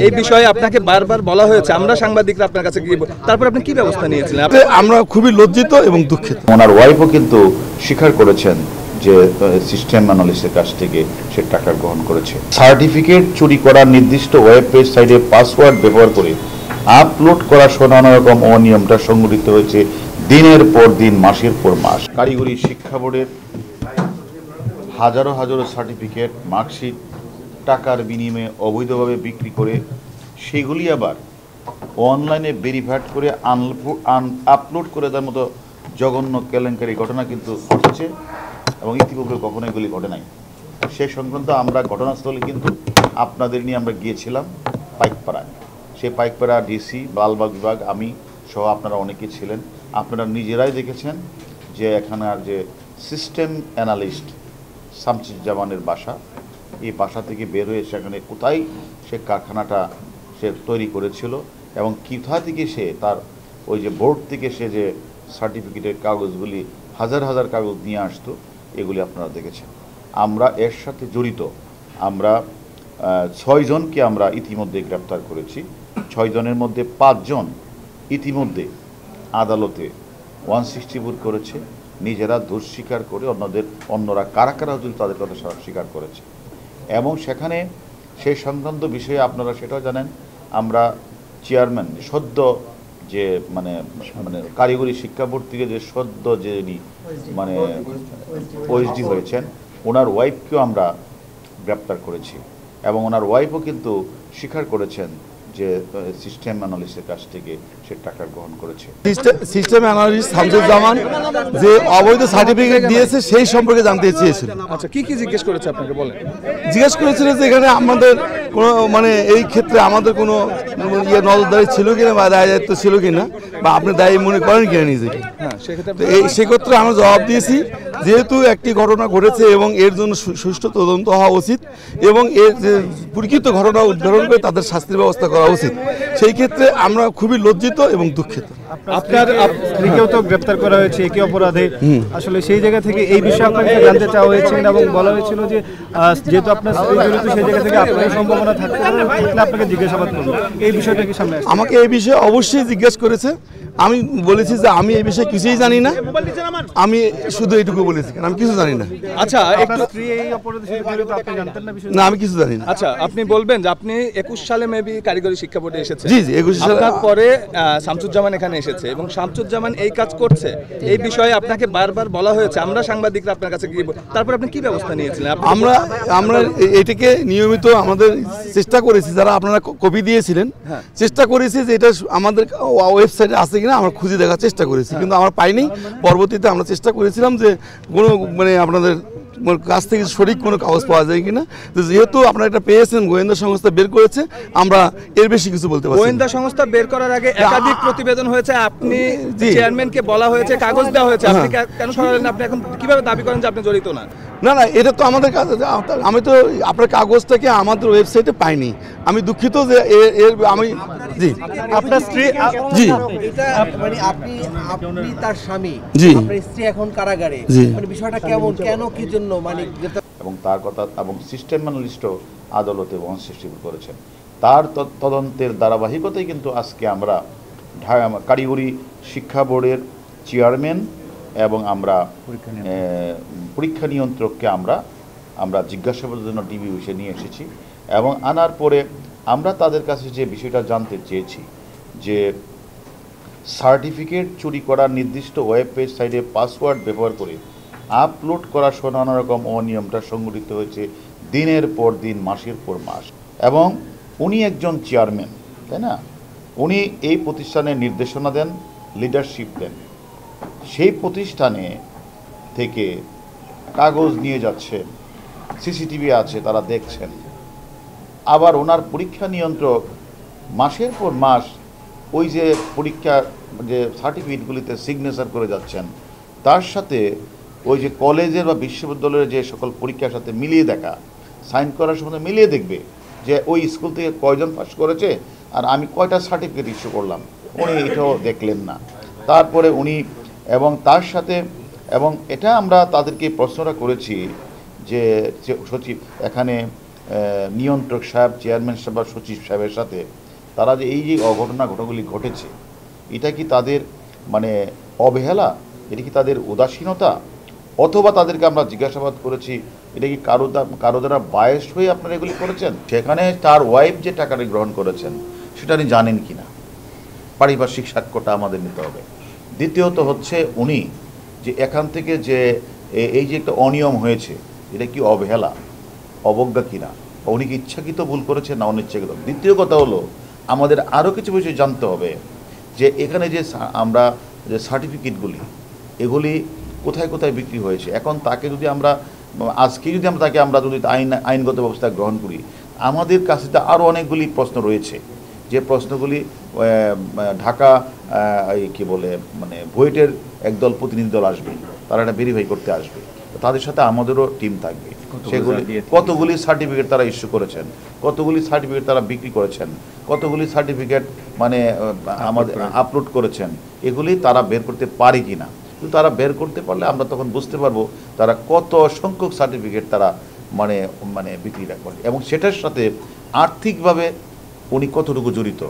এই বিষয়ে আপনাকে বারবার বলা হয়েছে, আমরা সাংবাদিকরা আপনার কাছে গিয়ে, তারপর আপনি কি ব্যবস্থা নিয়েছিলেন? আমরা খুবই লজ্জিত এবং দুঃখিত। ওনার ওয়াইফও কিন্তু স্বীকার করেছেন যে সিস্টেম অ্যানালিস্টের কাছ থেকে সে টাকা গ্রহণ করেছে। সার্টিফিকেট চুরি করার নির্দিষ্ট ওয়েব পেজ সাইটে পাসওয়ার্ড ব্যবহার করে আপলোড করা নানা রকম অনিয়মটা সংঘটিত হয়েছে দিনের পর দিন, মাসের পর মাস। কারিগরি শিক্ষা বোর্ডের হাজারো হাজারো সার্টিফিকেট, মার্কশিট টাকার বিনিময়ে অবৈধভাবে বিক্রি করে সেগুলি আবার অনলাইনে ভেরিফাইড করে আপলোড করে দেওয়ার মতো জঘন্য কেলেঙ্কারি ঘটনা কিন্তু ঘটেছে এবং ইতিপূর্বে কখনো এগুলি ঘটে নাই। সে সংক্রান্ত আমরা ঘটনাস্থলে কিন্তু আপনাদের নিয়ে আমরা গিয়েছিলাম পাইকপাড়ায়। সেই পাইকপাড়া ডিসি, লালবাগ বিভাগ, আমি সহ আপনারা অনেকে ছিলেন। আপনারা নিজেরাই দেখেছেন যে এখানের যে সিস্টেম অ্যানালিস্ট শামসুজ্জামানের বাসা, এই বাসা থেকে বের হয়ে সেখানে কোথায় সে কারখানাটা সে তৈরি করেছিল এবং কোথা থেকে সে তার ওই যে বোর্ড থেকে সে যে সার্টিফিকেটের কাগজগুলি হাজার হাজার কাগজ নিয়ে আসতো, এগুলি আপনারা দেখেছেন। আমরা এর সাথে জড়িত আমরা 6 জনকে আমরা ইতিমধ্যে গ্রেপ্তার করেছি। 6 জনের মধ্যে 5 জন ইতিমধ্যে আদালতে 164 করেছে, নিজেরা দোষ স্বীকার করে অন্যরা কারা কারা তাদের কথা স্বীকার করেছে। এবং সেখানে সেই সংক্রান্ত বিষয়ে আপনারা সেটাও জানেন, আমরা চেয়ারম্যান সদ্য যে মানে কারিগরি শিক্ষা বোর্ড থেকে যে সদ্য যে মানে ওএসডি হয়েছেন, ওনার ওয়াইফকেও আমরা গ্রেপ্তার করেছি এবং ওনার ওয়াইফও কিন্তু স্বীকার করেছেন যে সিস্টেম অ্যানালিস্টের কাছ থেকে সে টাকা গ্রহণ করেছে। সিস্টেম অ্যানালিস্ট শামসুজ্জামান যে অবৈধ সার্টিফিকেট দিয়েছে সেই সম্পর্কে জানতে চেয়েছিল। আচ্ছা, কি কি জিজ্ঞেস করেছে আপনাকে বলেন? জিজ্ঞেস করেছিল যে এখানে আমাদের কোনো মানে এই ক্ষেত্রে আমাদের কোনো নজরদারি ছিল কিনা বা দায় দায়িত্ব ছিল কিনা, বা আপনি দায়ী মনে করেন কিনা নিজেকে। সেক্ষেত্রে আমরা জবাব দিয়েছি যেহেতু একটি ঘটনা ঘটেছে এবং এর জন্য সুষ্ঠু তদন্ত হওয়া উচিত এবং এর যে পরিচিত ঘটনা উদ্ঘাটন করে তাদের শাস্তির ব্যবস্থা করা উচিত, সেই ক্ষেত্রে আমরা খুবই লজ্জিত এবং দুঃখিত। আপনার স্ত্রীকেও তো গ্রেপ্তার করা হয়েছে একই অপরাধে। আসলে সেই জায়গা থেকে এই বিষয়ে আপনাকে জানতে চাওয়া হয়েছিল এবং বলা হয়েছিল যে যেহেতু আপনার স্ত্রী জড়িত, সেই জায়গা থেকে আপনার সম্ভাবনা থাকতে আপনাকে জিজ্ঞাসাবাদ করবো। এই বিষয়টা কি সামনে আসছে? আমাকে এই বিষয়ে অবশ্যই জিজ্ঞেস করেছে। আমি বলেছি যে আমি এই বিষয়ে কিছুই জানি না, আমি শুধু এইটুকু বলেছি, আমি কিছু জানি না। আচ্ছা, না, আমি কিছু জানি না। আচ্ছা, আপনি বলবেন যে আপনি 21 সালে মেবি কারিগরি শিক্ষা বোর্ডে এসেছেন। জি জি, 21 সালে। পরে শামসুজ্জামান এখানে এসেছে এবং শামসুজ্জামান এই কাজ করছে, এই বিষয়ে আপনাকে বারবার বলা হয়েছে, আমরা সাংবাদিকরা আপনার কাছে গিয়ে, তারপর আপনি কি ব্যবস্থা নিয়েছিলেন? আমরা এটাকে নিয়মিত আমাদের চেষ্টা করেছি, যারা আপনারা কপি দিয়েছিলেন, চেষ্টা করেছি যে এটা আমাদের ওয়েবসাইটে আছে কিনা আমরা খুঁজে দেখার চেষ্টা করেছি, কিন্তু আমরা পাইনি। পরবর্তীতে আমরা চেষ্টা করেছিলাম যে কোনো মানে আপনাদের কাছ থেকে সঠিক কোনো কাগজ পাওয়া যায় কিনা। যেহেতু আপনারা এটা পেয়েছেন, গোয়েন্দা সংস্থা বের করেছে, আমরা এর বেশি কিছু বলতে পারছি। গোয়েন্দা সংস্থা বের করার আগে একাধিক প্রতিবেদন হয়েছে, আপনি চেয়ারম্যানকে বলা হয়েছে, কাগজ দেওয়া হয়েছে, আপনি কেন সরালেন? আপনি এখন কিভাবে দাবি করেন যে আপনি জড়িত না? না না, এটা তো আমাদের কাছে, আমি তো আপনার কাগজটাকে আমাদের ওয়েবসাইটে পাইনি। আমি দুঃখিত যে আমি জি আপনার স্ত্রী জি মানে আপনি তার স্বামী, জি, আপনার স্ত্রী এখন কারাগারে, মানে বিষয়টা কেমন, কেন কি জন্য মানে এবং তার কথা এবং সিস্টেম অ্যানালিস্টও আদালতে 164 করেছেন। তার তদন্তের ধারাবাহিকতায় কিন্তু আজকে আমরা কারিগরি শিক্ষা বোর্ডের চেয়ারম্যান এবং আমরা পরীক্ষা নিয়ন্ত্রককে আমরা জিজ্ঞাসাবাদের জন্য ডিবি অফিসে নিয়ে এসেছি এবং আনার পরে আমরা তাদের কাছে যে বিষয়টা জানতে চেয়েছি যে সার্টিফিকেট চুরি করার নির্দিষ্ট ওয়েব পেজ সাইটে পাসওয়ার্ড ব্যবহার করে আপলোড করা নানা রকম অনিয়মটা সংঘটিত হয়েছে দিনের পর দিন, মাসের পর মাস। এবং উনি একজন চেয়ারম্যান, তাই না? উনি এই প্রতিষ্ঠানে নির্দেশনা দেন, লিডারশিপ দেন। সেই প্রতিষ্ঠানে থেকে কাগজ নিয়ে যাচ্ছেন, সিসিটিভি আছে, তারা দেখছেন। আবার ওনার পরীক্ষা নিয়ন্ত্রক মাসের পর মাস ওই যে পরীক্ষা যে সার্টিফিকেটগুলিতে সিগনেচার করে যাচ্ছেন, তার সাথে ওই যে কলেজের বা বিশ্ববিদ্যালয়ের যে সকল পরীক্ষার সাথে মিলিয়ে দেখা, সাইন করার সময় মিলিয়ে দেখবে যে ওই স্কুল থেকে কয়জন পাস করেছে আর আমি কয়টা সার্টিফিকেট ইস্যু করলাম, উনি এটাও দেখলেন না। তারপরে উনি এবং তার সাথে এবং এটা আমরা তাদেরকে প্রশ্নটা করেছি যে সচিব, এখানে নিয়ন্ত্রক সাহেব, চেয়ারম্যান সাহেব বা সচিব সাহেবের সাথে তারা যে এই যে ঘটনাগুলি ঘটেছে, এটা কি তাদের মানে অবহেলা, এটা কি তাদের উদাসীনতা, অথবা তাদেরকে আমরা জিজ্ঞাসাবাদ করেছি এটা কি কারো দ্বারা বায়াস হয়ে আপনারা এগুলি করেছেন? সেখানে তার ওয়াইফ যে টাকাটা গ্রহণ করেছেন সেটা উনি জানেন কি না, পারিপার্শ্বিক সাক্ষ্যটা আমাদের নিতে হবে। দ্বিতীয়ত হচ্ছে উনি যে এখান থেকে যে এই যে একটা অনিয়ম হয়েছে, এটা কি অবহেলা, অবজ্ঞা কিনা, উনি কি ইচ্ছাকৃত ভুল করেছেন না অনিচ্ছাকৃত? দ্বিতীয় কথা হলো আমাদের আরও কিছু বিষয় জানতে হবে যে এখানে যে আমরা যে সার্টিফিকেটগুলি এগুলি কোথায় কোথায় বিক্রি হয়েছে। এখন তাকে যদি আমরা আজকে যদি আমরা যদি আইনগত ব্যবস্থা গ্রহণ করি, আমাদের কাছে তো আরও অনেকগুলি প্রশ্ন রয়েছে, যে প্রশ্নগুলি ঢাকা কি বলে মানে বুয়েটের একদল প্রতিনিধি দল আসবে, তারা এটা ভেরিফাই করতে আসবে, তাদের সাথে আমাদেরও টিম থাকবে। সেগুলি কতগুলি সার্টিফিকেট তারা ইস্যু করেছেন, কতগুলি সার্টিফিকেট তারা বিক্রি করেছেন, কতগুলি সার্টিফিকেট মানে আমাদের আপলোড করেছেন, এগুলি তারা বের করতে পারে কি না। কিন্তু তারা বের করতে পারলে আমরা তখন বুঝতে পারবো তারা কত সংখ্যক সার্টিফিকেট তারা মানে বিক্রিটা করে এবং সেটার সাথে আর্থিকভাবে উনি কতটুকু জড়িত।